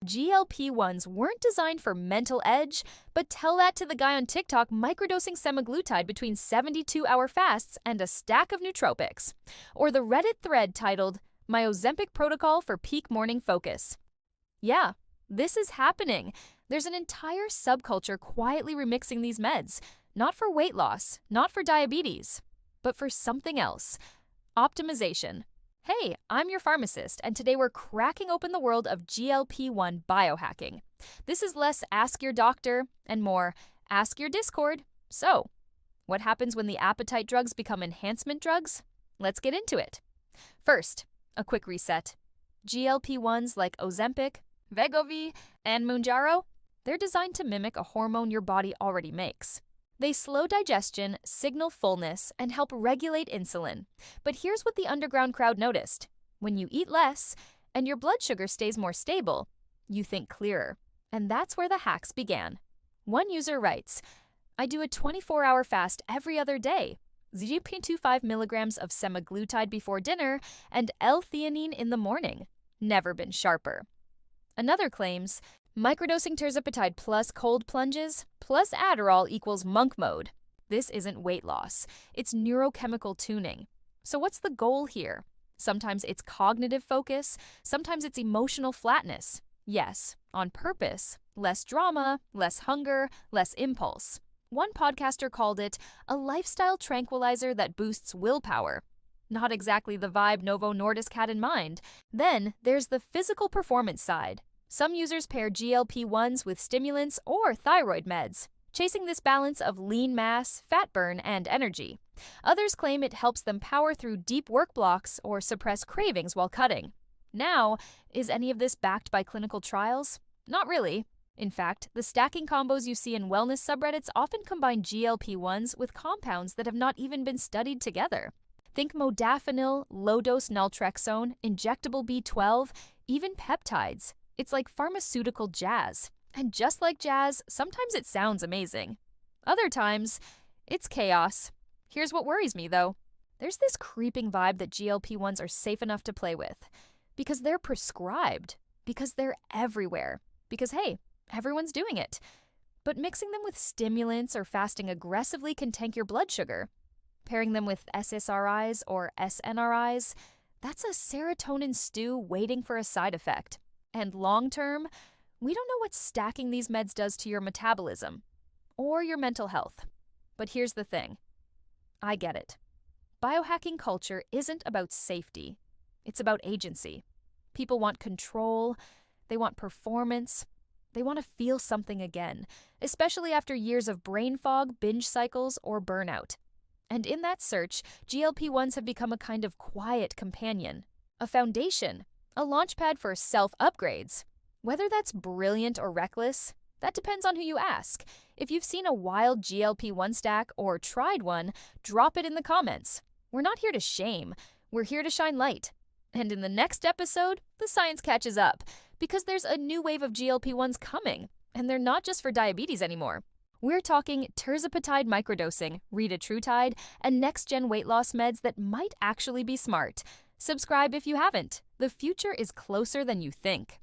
GLP-1s weren't designed for mental edge, but tell that to the guy on TikTok microdosing semaglutide between 72-hour fasts and a stack of nootropics. Or the Reddit thread titled, "My Ozempic Protocol for Peak Morning Focus." Yeah, this is happening. There's an entire subculture quietly remixing these meds, not for weight loss, not for diabetes, but for something else. Optimization. Hey, I'm your pharmacist, and today we're cracking open the world of GLP-1 biohacking. This is less ask your doctor and more ask your Discord. So, what happens when the appetite drugs become enhancement drugs? Let's get into it. First, a quick reset. GLP-1s like Ozempic, Wegovy, and Mounjaro, they're designed to mimic a hormone your body already makes. They slow digestion, signal fullness, and help regulate insulin. But here's what the underground crowd noticed. When you eat less and your blood sugar stays more stable, you think clearer. And that's where the hacks began. One user writes, "I do a 24-hour fast every other day, 0.25 milligrams of semaglutide before dinner, and L-theanine in the morning. Never been sharper." Another claims, "Microdosing tirzepatide plus cold plunges plus Adderall equals monk mode." This isn't weight loss. It's neurochemical tuning. So what's the goal here? Sometimes it's cognitive focus. Sometimes it's emotional flatness. Yes, on purpose. Less drama, less hunger, less impulse. One podcaster called it a lifestyle tranquilizer that boosts willpower. Not exactly the vibe Novo Nordisk had in mind. Then there's the physical performance side. Some users pair GLP-1s with stimulants or thyroid meds, chasing this balance of lean mass, fat burn, and energy. Others claim it helps them power through deep work blocks or suppress cravings while cutting. Now, is any of this backed by clinical trials? Not really. In fact, the stacking combos you see in wellness subreddits often combine GLP-1s with compounds that have not even been studied together. Think modafinil, low-dose naltrexone, injectable B12, even peptides. It's like pharmaceutical jazz. And just like jazz, sometimes it sounds amazing. Other times, it's chaos. Here's what worries me, though. There's this creeping vibe that GLP-1s are safe enough to play with. Because they're prescribed. Because they're everywhere. Because, hey, everyone's doing it. But mixing them with stimulants or fasting aggressively can tank your blood sugar. Pairing them with SSRIs or SNRIs, that's a serotonin stew waiting for a side effect. And long-term, we don't know what stacking these meds does to your metabolism or your mental health. But here's the thing. I get it. Biohacking culture isn't about safety. It's about agency. People want control. They want performance. They want to feel something again, especially after years of brain fog, binge cycles, or burnout. And in that search, GLP-1s have become a kind of quiet companion, a foundation, a launchpad for self-upgrades. Whether that's brilliant or reckless, that depends on who you ask. If you've seen a wild GLP-1 stack or tried one, drop it in the comments. We're not here to shame. We're here to shine light. And in the next episode, the science catches up, because there's a new wave of GLP-1s coming, and they're not just for diabetes anymore. We're talking tirzepatide microdosing, retatrutide, and next-gen weight loss meds that might actually be smart. Subscribe if you haven't. The future is closer than you think.